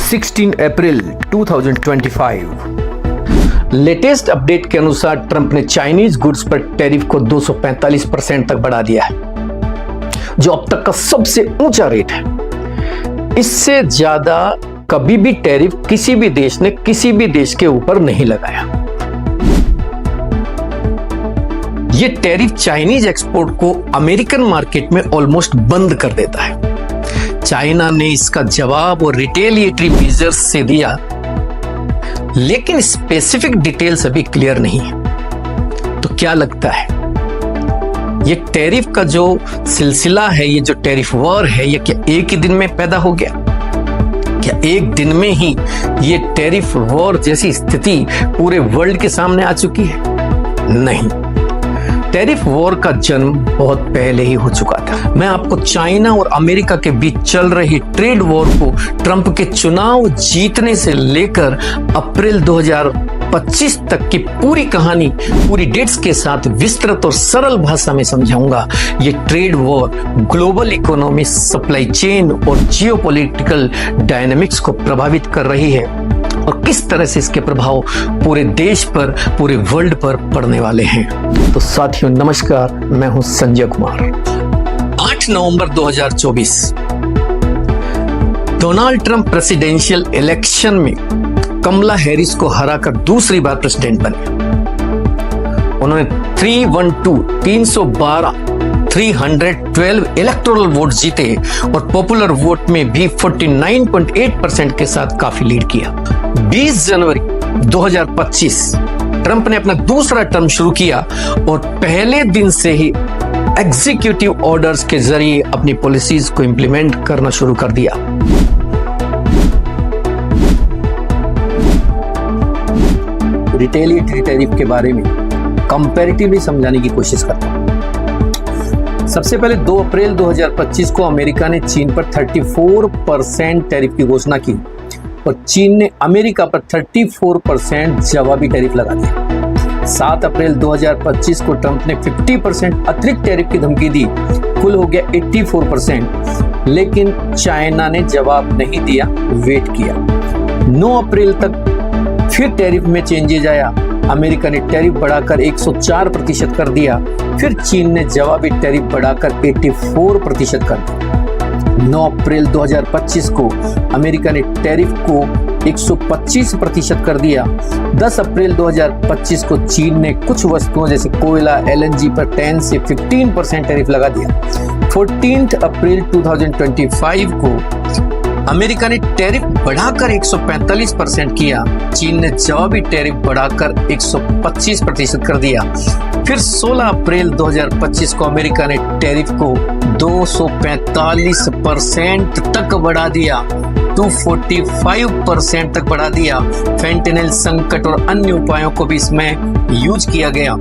16 अप्रैल 2025। Latest update के अनुसार Trump ने चाइनीज गुड्स पर टैरिफ को 245% तक बढ़ा दिया है, जो अब तक का सबसे ऊंचा रेट है। इससे ज्यादा कभी भी टैरिफ किसी भी देश ने किसी भी देश के ऊपर नहीं लगाया। यह टैरिफ चाइनीज एक्सपोर्ट को अमेरिकन मार्केट में ऑलमोस्ट बंद कर देता है। चाइना ने इसका जवाब और रिटेलिएटरी मेजर्स से दिया, लेकिन स्पेसिफिक डिटेल्स अभी क्लियर नहीं है। तो क्या लगता है, ये टैरिफ का जो सिलसिला है, ये जो टैरिफ वॉर है, ये क्या एक ही दिन में पैदा हो गया? क्या एक दिन में ही ये टैरिफ वॉर जैसी स्थिति पूरे वर्ल्ड के सामने आ चुकी है? नहीं, टैरिफ वॉर का जन्म बहुत पहले ही हो चुका था। मैं आपको चाइना और अमेरिका के बीच चल रही ट्रेड वॉर को ट्रंप के चुनाव जीतने से लेकर अप्रैल 2025 तक की पूरी कहानी पूरी डेट्स के साथ विस्तृत और सरल भाषा में समझाऊंगा। ये trade war global economy, supply chain और जियोपॉलिटिकल डायनामिक्स को प्रभावित कर रही है और किस तरह से इसके प्रभाव पूरे देश पर, पूरे वर्ल्ड पर पड़ने वाले हैं। तो साथियों नमस्कार, मैं हूं संजय कुमार। 8 नवंबर 2024 डोनाल्ड ट्रंप प्रेसिडेंशियल इलेक्शन में कमला हैरिस को हराकर दूसरी बार प्रेसिडेंट बने। उन्होंने 312 इलेक्टोरल वोट जीते और पॉपुलर वोट में भी 49.8% के साथ काफी लीड किया। 20 जनवरी 2025 ट्रंप ने अपना दूसरा टर्म शुरू किया और पहले दिन से ही एग्जीक्यूटिव ऑर्डर्स के जरिए अपनी पॉलिसीज को इंप्लीमेंट करना शुरू कर दिया। रिटेलिएटरी टैरिफ के बारे में कंपैरेटिवली समझाने की कोशिश करता हूं। सबसे पहले 2 अप्रैल 2025 को अमेरिका ने चीन पर 34% टैरिफ की घोषणा की और चीन ने अमेरिका पर 34% जवाबी टैरिफ लगा दिया। 7 अप्रैल 2025 को ट्रंप ने 50% अतिरिक्त टैरिफ की धमकी दी, कुल हो गया 84%, लेकिन चाइना ने जवाब नहीं दिया, वेट किया। 9 अप्रैल तक फिर टैरिफ में चेंजेज आया। अमेरिका ने टैरिफ बढ़ाकर 104% कर दिया, फिर चीन ने जवाबी टैरिफ बढ़ाकर 84% कर दिया। 9 अप्रैल 2025 को अमेरिका ने टैरिफ को 125% कर दिया। 10 अप्रैल 2025 को चीन ने कुछ वस्तुओं जैसे कोयला, LNG पर 10 से 15% टैरिफ लगा दिया। 14 अप्रैल 2025 को अमेरिका ने टैरिफ बढ़ाकर 145% किया, चीन ने जवाबी टैरिफ बढ़ाकर 125% कर दिया। फिर 16 अप्रैल 2025 को अमेरिका ने टैरिफ को 245% तक बढ़ा दिया, 245% तक बढ़ा दिया। फेंटेनिल संकट और अन्य उपायों को भी इसमें यूज किया गया,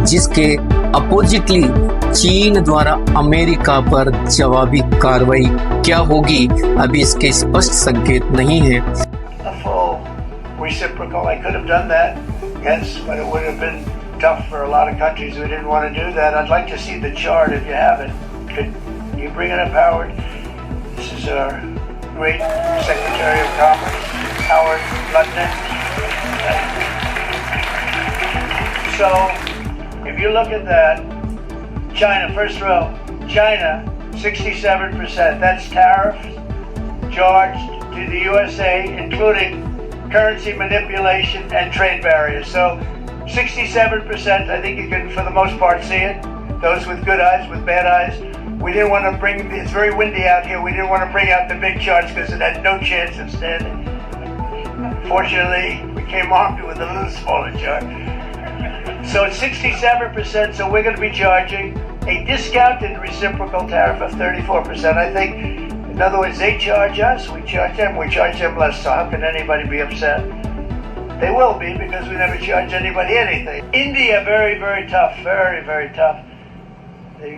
जिसके अपोजिटली चीन द्वारा अमेरिका पर जवाबी कार्रवाई क्या होगी, अभी इसके स्पष्ट संकेत नहीं है। Reciprocal, I could have done that, yes, but it would have been tough for a lot of countries who didn't want to do that. I'd like to see the chart if you have it. Could you bring it up, Howard? This is our great Secretary of Commerce, Howard Lutnick. So, if you look at that, China, first row, China, 67%. That's tariffs charged to the USA, including currency manipulation and trade barriers. So 67%, I think you can for the most part see it. Those with good eyes, with bad eyes. We didn't want to bring, it's very windy out here, we didn't want to bring out the big charts because it had no chance of standing. Fortunately, we came armed with a little smaller chart. So it's 67%, so we're going to be charging a discounted reciprocal tariff of 34%. I think, in other words, they charge us, we charge them less, so how can anybody be upset? They will be, because we never charge anybody anything. India, very, very tough, very, very tough. The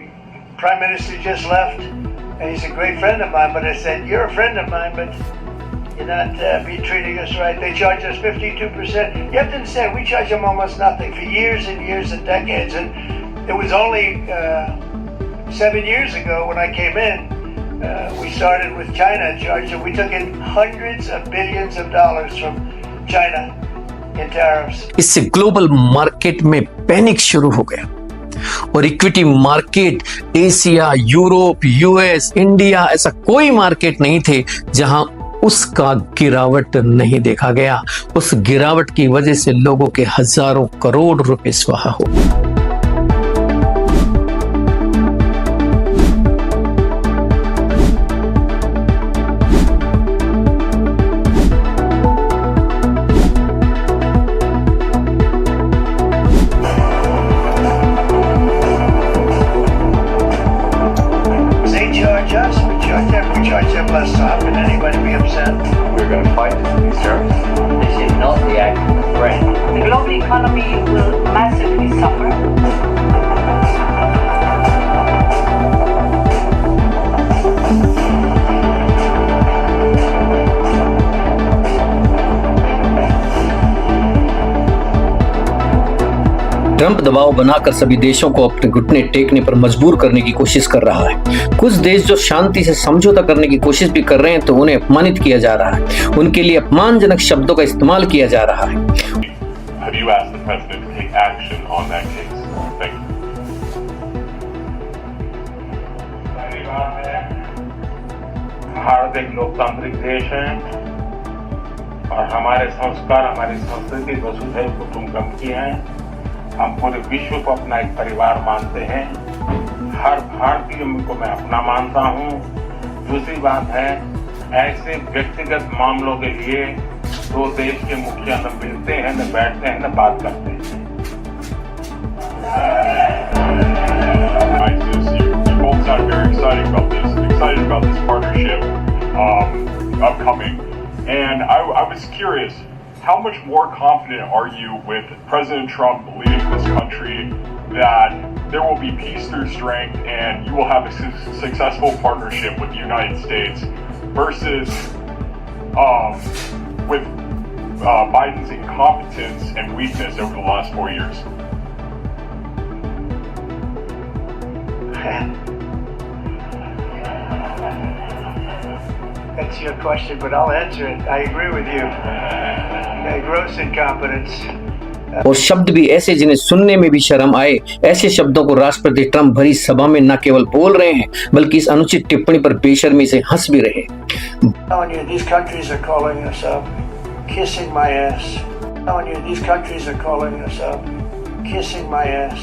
Prime Minister just left, and he's a great friend of mine, but I said, you're a friend of mine, but you're not treating us right. They charge us 52%. You have to understand, we charge them almost nothing for years and years and decades, and it was only 7 years ago when I came in We started with China in charge, and we took in hundreds of billions of dollars from China in tariffs. इससे global market में panic शुरू हो गया और equity market Asia, Europe, US, India, ऐसा कोई market नहीं थे जहां उसका गिरावट नहीं देखा गया। उस गिरावट की वजह से लोगों के हजारों करोड़ रुपए स्वाहा हो। We charge them less. So how can anybody be upset? We're going to fight these tariffs. This is not the act of a friend. The global economy will massively suffer. Trump दबाव बनाकर सभी देशों को अपने घुटने टेकने पर मजबूर करने की कोशिश कर रहा है। कुछ देश जो शांति से समझौता करने की कोशिश भी कर रहे हैं तो उन्हें अपमानित किया जा रहा है, उनके लिए अपमानजनक शब्दों का इस्तेमाल किया जा रहा है। Have you asked the president to take action on that case? Thank you. Bharat एक लोकतांत्रिक देश है और हमारे संस्कार, हमारी संस्कृति वसुधैव कुटुंबकम की है। हम पूरे विश्व को अपना एक परिवार मानते हैं। हर भारतीय को मैं अपना मानता हूँ। दूसरी बात है, ऐसे व्यक्तिगत मामलों के लिए दो देश के मुखिया न मिलते हैं, न बैठते हैं, न बात करते हैं। You both sound very excited about this partnership upcoming. And I was curious, how much more confident are you with President Trump leading this country that there will be peace through strength and you will have a successful partnership with the United States versus with Biden's incompetence and weakness over the last 4 years? That's your question, but I'll answer it. I agree with you. Gross incompetence. और शब्द भी ऐसे जिन्हें सुनने में भी शर्म आए, ऐसे शब्दों को राष्ट्रपति ट्रंप भरी सभा में न केवल बोल रहे हैं बल्कि इस अनुचित टिप्पणी पर बेशर्मी से हंस भी रहे। These countries are calling us up, kissing my ass. These countries are calling us up, kissing my ass.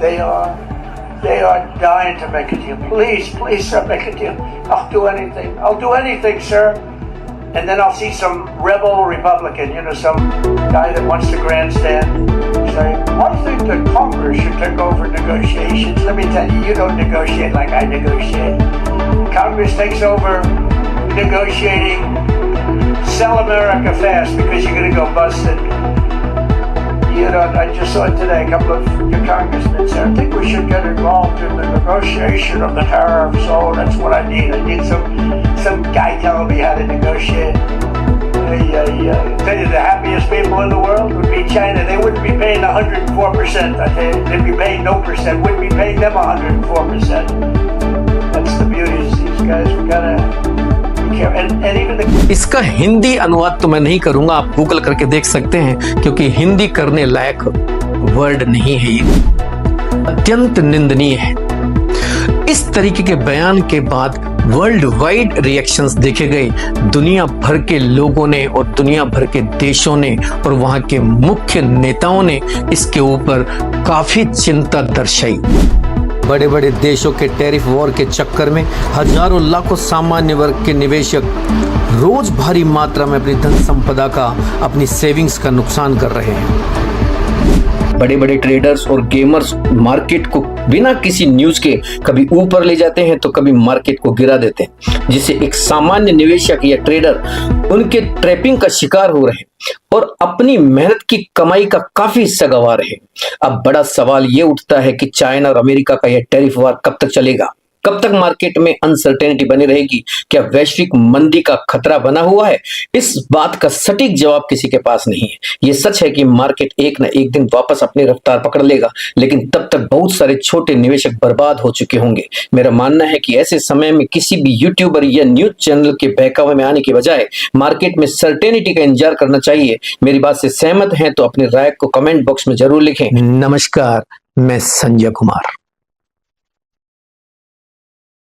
They are dying to make a deal. Please, sir, make a deal. I'll do anything, sir. And then I'll see some rebel Republican, some guy that wants to grandstand, say, I think that Congress should take over negotiations. Let me tell you, you don't negotiate like I negotiate. Congress takes over negotiating, sell America fast because you're going to go busted. I just saw it today, a couple of your congressmen said, I think we should get involved in the negotiation of the tariffs. Oh, that's what I need. I need some guy telling me how to negotiate. I tell you, the happiest people in the world would be China. They wouldn't be paying 104%. I tell you, they'd be paying no percent. Wouldn't be paying them 104%. That's the beauty of these guys. We gotta... इसका हिंदी अनुवाद तो मैं नहीं करूंगा, आप Google करके देख सकते हैं, क्योंकि हिंदी करने लायक वर्ड नहीं है, ये अत्यंत निंदनीय है। इस तरीके के बयान के बाद वर्ल्ड वाइड रिएक्शंस देखे गए। दुनिया भर के लोगों ने और दुनिया भर के देशों ने और वहां के मुख्य नेताओं ने इसके ऊपर काफी चिंता दर्शाई। बड़े बड़े देशों के टैरिफ वॉर के चक्कर में हजारों लाखों सामान्य वर्ग के निवेशक रोज भारी मात्रा में अपनी धन संपदा का, अपनी सेविंग्स का नुकसान कर रहे हैं। बड़े बड़े ट्रेडर्स और गेमर्स मार्केट को बिना किसी न्यूज के कभी ऊपर ले जाते हैं तो कभी मार्केट को गिरा देते हैं, जिससे एक सामान्य निवेशक या ट्रेडर उनके ट्रैपिंग का शिकार हो रहे हैं और अपनी मेहनत की कमाई का काफी हिस्सा गंवा रहे हैं। अब बड़ा सवाल ये उठता है कि चाइना और अमेरिका का यह टैरिफ वार कब तक चलेगा। कब तक मार्केट में अनसर्टेनिटी बनी रहेगी? क्या वैश्विक मंदी का खतरा बना हुआ है? इस बात का सटीक जवाब किसी के पास नहीं है। यह सच है कि मार्केट एक न एक दिन वापस अपनी रफ्तार पकड़ लेगा, लेकिन तब तक बहुत सारे छोटे निवेशक बर्बाद हो चुके होंगे। मेरा मानना है कि ऐसे समय में किसी भी यूट्यूबर या न्यूज चैनल के बहकावे में आने के बजाय मार्केट में सर्टेनिटी का इंतजार करना चाहिए। मेरी बात से सहमत हैं तो अपनी राय को कमेंट बॉक्स में जरूर लिखें। नमस्कार, मैं संजय कुमार।